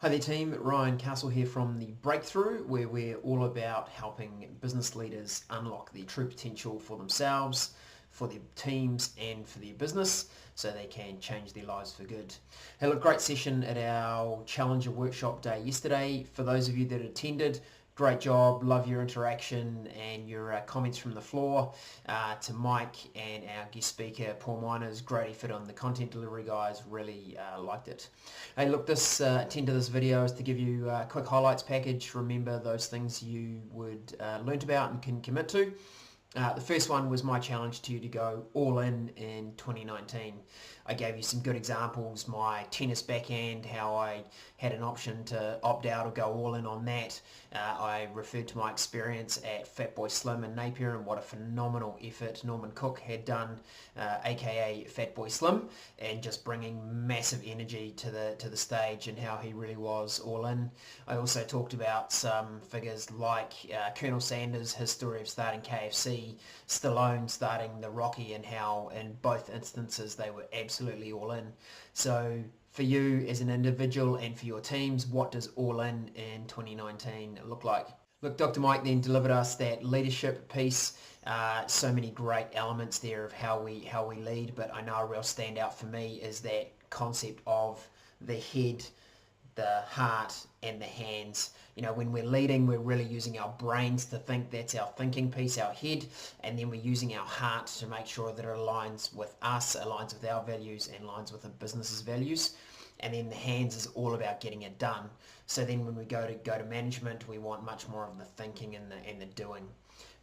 Hi there team, Ryan Castle here from The Breakthrough, where we're all about helping business leaders unlock their true potential for themselves, for their teams and for their business so they can change their lives for good. Hey, look, great session at our Challenger Workshop Day yesterday. For those of you that attended, great job, love your interaction and your comments from the floor. To Mike and our guest speaker Paul Miners, great effort on the content delivery, guys, really liked it. Hey, look, this intent of this video is to give you a quick highlights package. Remember those things you would learnt about and can commit to. The first one was my challenge to you to go all in 2019. I gave you some good examples, my tennis backhand, how I had an option to opt out or go all in on that. I referred to my experience at Fatboy Slim in Napier and what a phenomenal effort Norman Cook had done, aka Fatboy Slim, and just bringing massive energy to the stage and how he really was all in. I also talked about some figures like Colonel Sanders, his story of starting KFC, Stallone starting the Rocky, and how in both instances they were absolutely all in. So for you as an individual and for your teams, what does all in 2019 look like? Look, Dr. Mike then delivered us that leadership piece. So many great elements there of how we lead, but I know a real standout for me is that concept of the head, the heart and the hands. You know, when we're leading, we're really using our brains to think. That's our thinking piece, our head, and then we're using our heart to make sure that it aligns with us, aligns with our values and aligns with the business's values. And then the hands is all about getting it done. So then when we go to management, we want much more of the thinking and the doing.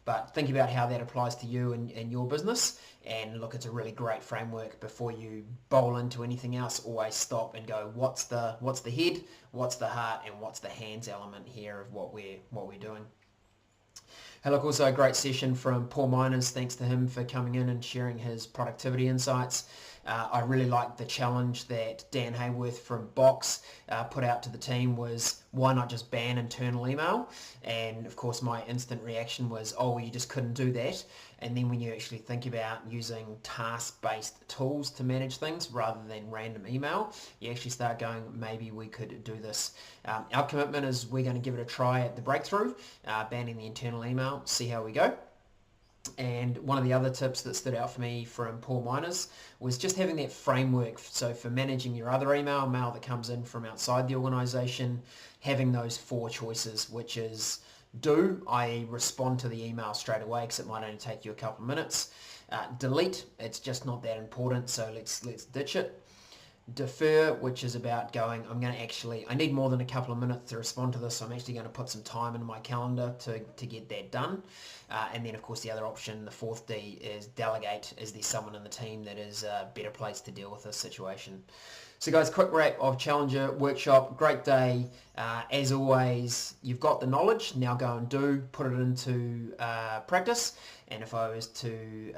But think about how that applies to you and your business, and look, it's a really great framework. Before you bowl into anything else, always stop and go, what's the head, what's the heart, and what's the hands element here of what we're doing. Hey, look, also a great session from Paul Miners. Thanks to him for coming in and sharing his productivity insights. I really liked the challenge that Dan Hayworth from Box put out to the team was, why not just ban internal email? And of course my instant reaction was, oh, you just couldn't do that. And then when you actually think about using task-based tools to manage things rather than random email, you actually start going, maybe we could do this. Our commitment is we're going to give it a try at the Breakthrough, banning the internal email, see how we go. And one of the other tips that stood out for me from Paul Miners was just having that framework. So for managing your other mail that comes in from outside the organization, having those 4 choices, which is do, i.e. respond to the email straight away because it might only take you a couple of minutes. Delete, it's just not that important, so let's ditch it. Defer, which is about going, I need more than a couple of minutes to respond to this, so I'm actually going to put some time in my calendar to get that done. And then of course the other option, the 4th D, is delegate. Is there someone in the team that is a better place to deal with this situation? So guys, quick wrap of Challenger Workshop. Great day. As always, you've got the knowledge, now go and put it into practice. And if I was to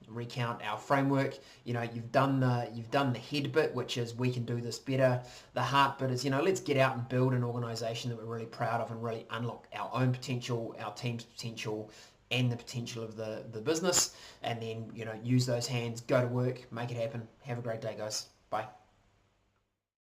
recount our framework, you've done the head bit, which is we can do this better. The heart bit is, let's get out and build an organization that we're really proud of and really unlock our own potential, our team's potential, and the potential of the business. And then, use those hands, go to work, make it happen. Have a great day, guys. Bye.